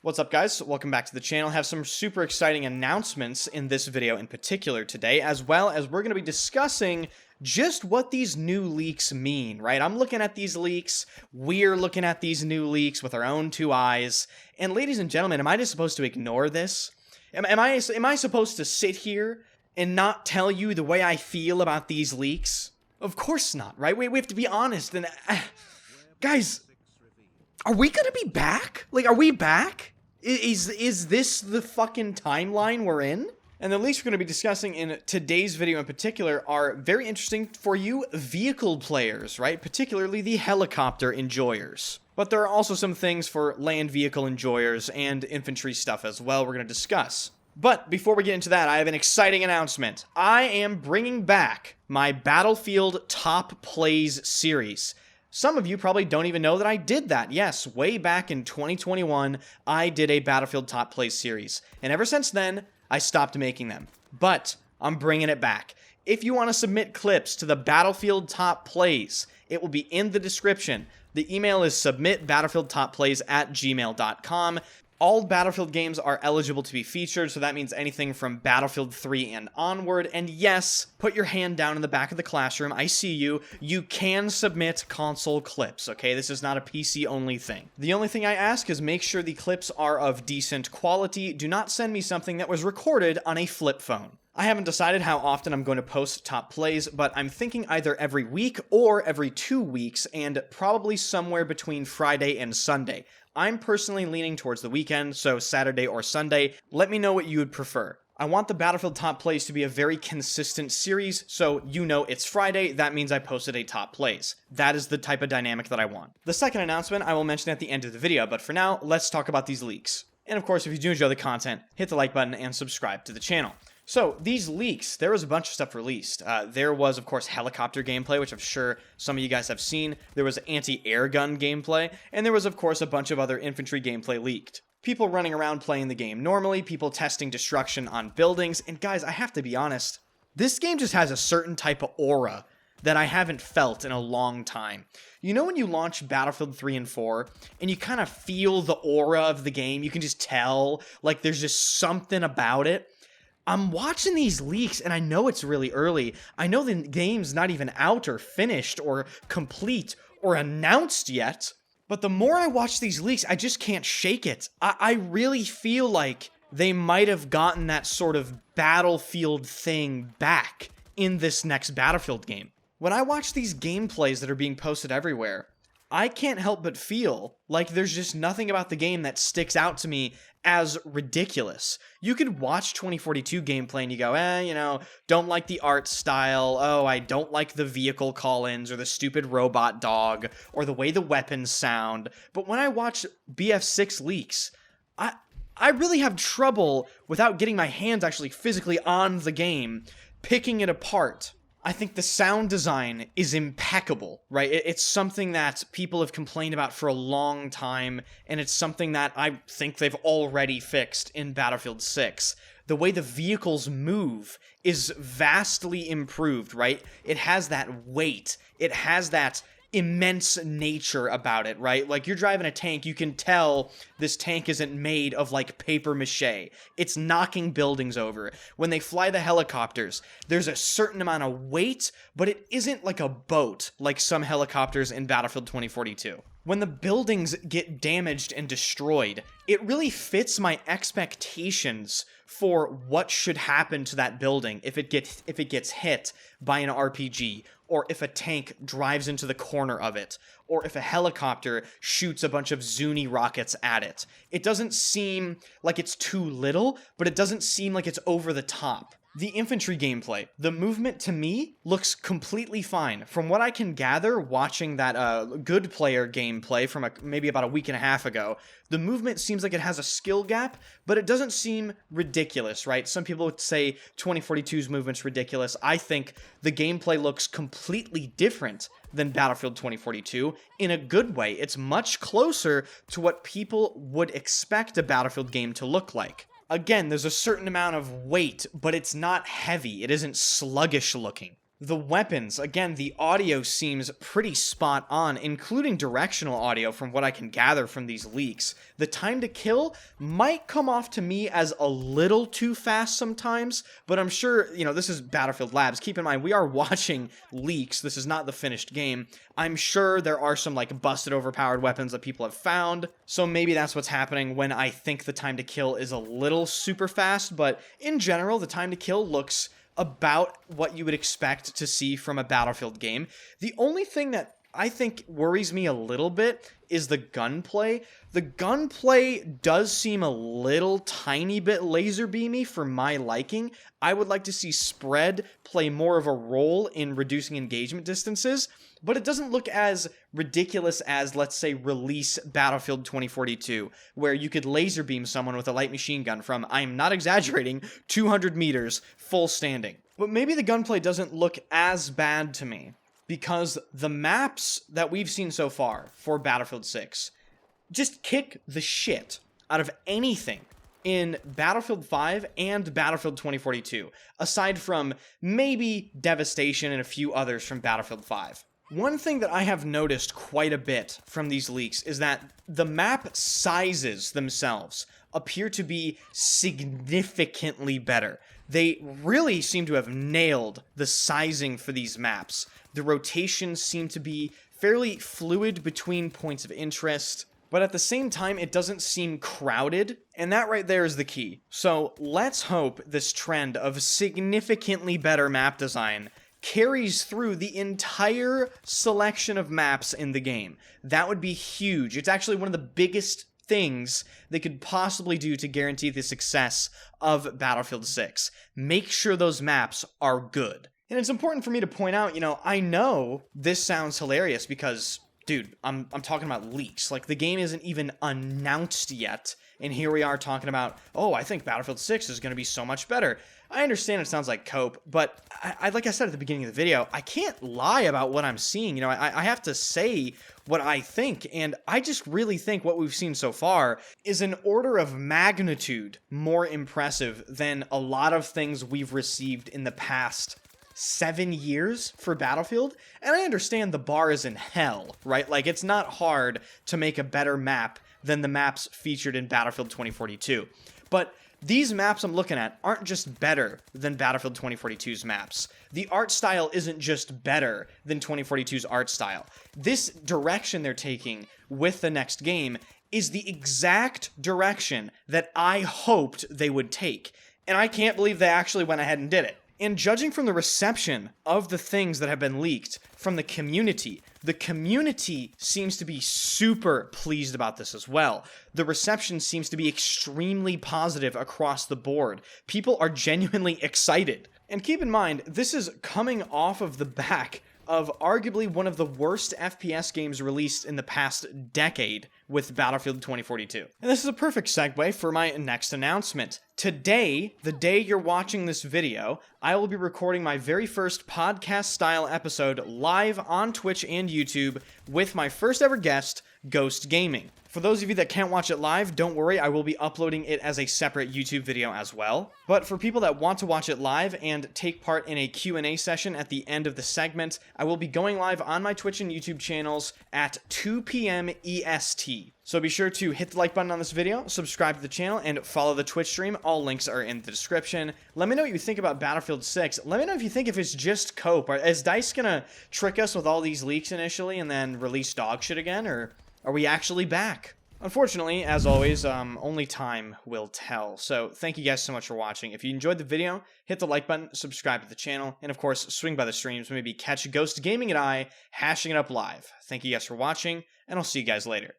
What's up, guys? Welcome back to the channel. Have some super exciting announcements in this video in particular today, as well as we're going to be discussing just what these new leaks mean, right? I'm looking at these leaks, we're looking at these new leaks with our own two eyes, and ladies and gentlemen, am I just supposed to ignore this? Am I supposed to sit here and not tell you the way I feel about these leaks? Of course not, right? We have to be honest, and guys, are we gonna be back? Like, are we back? Is this the fucking timeline we're in? And the leaks we're going to be discussing in today's video in particular are very interesting for you vehicle players, right? Particularly the helicopter enjoyers. But there are also some things for land vehicle enjoyers and infantry stuff as well we're going to discuss. But before we get into that, I have an exciting announcement. I am bringing back my Battlefield Top Plays series. Some of you probably don't even know that I did that. Yes, way back in 2021, I did a Battlefield Top Plays series. And ever since then, I stopped making them. But I'm bringing it back. If you want to submit clips to the Battlefield Top Plays, it will be in the description. The email is submitbattlefieldtopplays@gmail.com. All Battlefield games are eligible to be featured, so that means anything from Battlefield 3 and onward. And yes, put your hand down in the back of the classroom. I see you. You can submit console clips, okay? This is not a PC-only thing. The only thing I ask is make sure the clips are of decent quality. Do not send me something that was recorded on a flip phone. I haven't decided how often I'm going to post top plays, but I'm thinking either every week or every 2 weeks, and probably somewhere between Friday and Sunday. I'm personally leaning towards the weekend, so Saturday or Sunday. Let me know what you would prefer. I want the Battlefield Top Plays to be a very consistent series, so you know it's Friday, that means I posted a Top Plays. That is the type of dynamic that I want. The second announcement I will mention at the end of the video, but for now, let's talk about these leaks. And of course, if you do enjoy the content, hit the like button and subscribe to the channel. So, these leaks, there was a bunch of stuff released. There was, of course, helicopter gameplay, which I'm sure some of you guys have seen. There was anti-air gun gameplay. And there was, of course, a bunch of other infantry gameplay leaked. People running around playing the game normally, people testing destruction on buildings. And guys, I have to be honest, this game just has a certain type of aura that I haven't felt in a long time. You know when you launch Battlefield 3 and 4, and you kind of feel the aura of the game? You can just tell, like, there's just something about it. I'm watching these leaks, and I know it's really early. I know the game's not even out or finished or complete or announced yet. But the more I watch these leaks, I just can't shake it. I really feel like they might have gotten that sort of Battlefield thing back in this next Battlefield game. When I watch these gameplays that are being posted everywhere, I can't help but feel like there's just nothing about the game that sticks out to me as ridiculous. You could watch 2042 gameplay and you go, don't like the art style. Oh, I don't like the vehicle call-ins or the stupid robot dog or the way the weapons sound. But when I watch BF6 leaks, I really have trouble, without getting my hands actually physically on the game, picking it apart. I think the sound design is impeccable, right? It's something that people have complained about for a long time, and it's something that I think they've already fixed in Battlefield 6. The way the vehicles move is vastly improved, right? It has that weight. It has that immense nature about it, right? Like, you're driving a tank, you can tell this tank isn't made of, like, paper mache. It's knocking buildings over. When they fly the helicopters, there's a certain amount of weight, but it isn't like a boat, like some helicopters in Battlefield 2042. When the buildings get damaged and destroyed, it really fits my expectations for what should happen to that building if it gets hit by an RPG, or if a tank drives into the corner of it, or if a helicopter shoots a bunch of Zuni rockets at it. It doesn't seem like it's too little, but it doesn't seem like it's over the top. The infantry gameplay, the movement to me looks completely fine. From what I can gather watching that good player gameplay from maybe about a week and a half ago, the movement seems like it has a skill gap, but it doesn't seem ridiculous, right? Some people would say 2042's movement's ridiculous. I think the gameplay looks completely different than Battlefield 2042 in a good way. It's much closer to what people would expect a Battlefield game to look like. Again, there's a certain amount of weight, but it's not heavy. It isn't sluggish looking. The weapons, again, the audio seems pretty spot on, including directional audio from what I can gather from these leaks. The time to kill might come off to me as a little too fast sometimes, but I'm sure, this is Battlefield Labs. Keep in mind, we are watching leaks. This is not the finished game. I'm sure there are some, busted overpowered weapons that people have found, so maybe that's what's happening when I think the time to kill is a little super fast, but in general, the time to kill looks about what you would expect to see from a Battlefield game. The only thing that I think worries me a little bit is the gunplay. The gunplay does seem a little tiny bit laser beamy for my liking. I would like to see spread play more of a role in reducing engagement distances, but it doesn't look as ridiculous as, let's say, release Battlefield 2042, where you could laser beam someone with a light machine gun from, I'm not exaggerating, 200 meters, full standing. But maybe the gunplay doesn't look as bad to me, because the maps that we've seen so far for Battlefield 6 just kick the shit out of anything in Battlefield 5 and Battlefield 2042, aside from maybe Devastation and a few others from Battlefield 5. One thing that I have noticed quite a bit from these leaks is that the map sizes themselves appear to be significantly better. They really seem to have nailed the sizing for these maps. The rotations seem to be fairly fluid between points of interest, but at the same time, it doesn't seem crowded, and that right there is the key. So let's hope this trend of significantly better map design carries through the entire selection of maps in the game. That would be huge. It's actually one of the biggest things they could possibly do to guarantee the success of Battlefield 6. Make sure those maps are good. And it's important for me to point out, I know this sounds hilarious because, dude, I'm talking about leaks. The game isn't even announced yet, and here we are talking about, I think Battlefield 6 is going to be so much better. I understand it sounds like cope, but I like I said at the beginning of the video, I can't lie about what I'm seeing. I have to say what I think, and I just really think what we've seen so far is an order of magnitude more impressive than a lot of things we've received in the past 7 years for Battlefield. And I understand the bar is in hell, right? It's not hard to make a better map than the maps featured in Battlefield 2042. But these maps I'm looking at aren't just better than Battlefield 2042's maps. The art style isn't just better than 2042's art style. This direction they're taking with the next game is the exact direction that I hoped they would take. And I can't believe they actually went ahead and did it. And judging from the reception of the things that have been leaked from the community seems to be super pleased about this as well. The reception seems to be extremely positive across the board. People are genuinely excited. And keep in mind, this is coming off of the back of arguably one of the worst FPS games released in the past decade with Battlefield 2042. And this is a perfect segue for my next announcement. Today, the day you're watching this video, I will be recording my very first podcast-style episode live on Twitch and YouTube with my first ever guest, Ghost Gaming. For those of you that can't watch it live, don't worry, I will be uploading it as a separate YouTube video as well. But for people that want to watch it live and take part in a Q&A session at the end of the segment, I will be going live on my Twitch and YouTube channels at 2 p.m. EST. So be sure to hit the like button on this video, subscribe to the channel, and follow the Twitch stream. All links are in the description. Let me know what you think about Battlefield 6. Let me know if you think if it's just cope. Is DICE gonna trick us with all these leaks initially and then release dog shit again, or are we actually back? Unfortunately, as always, only time will tell. So thank you guys so much for watching. If you enjoyed the video, hit the like button, subscribe to the channel, and of course, swing by the streams, maybe catch Ghost Gaming and I hashing it up live. Thank you guys for watching, and I'll see you guys later.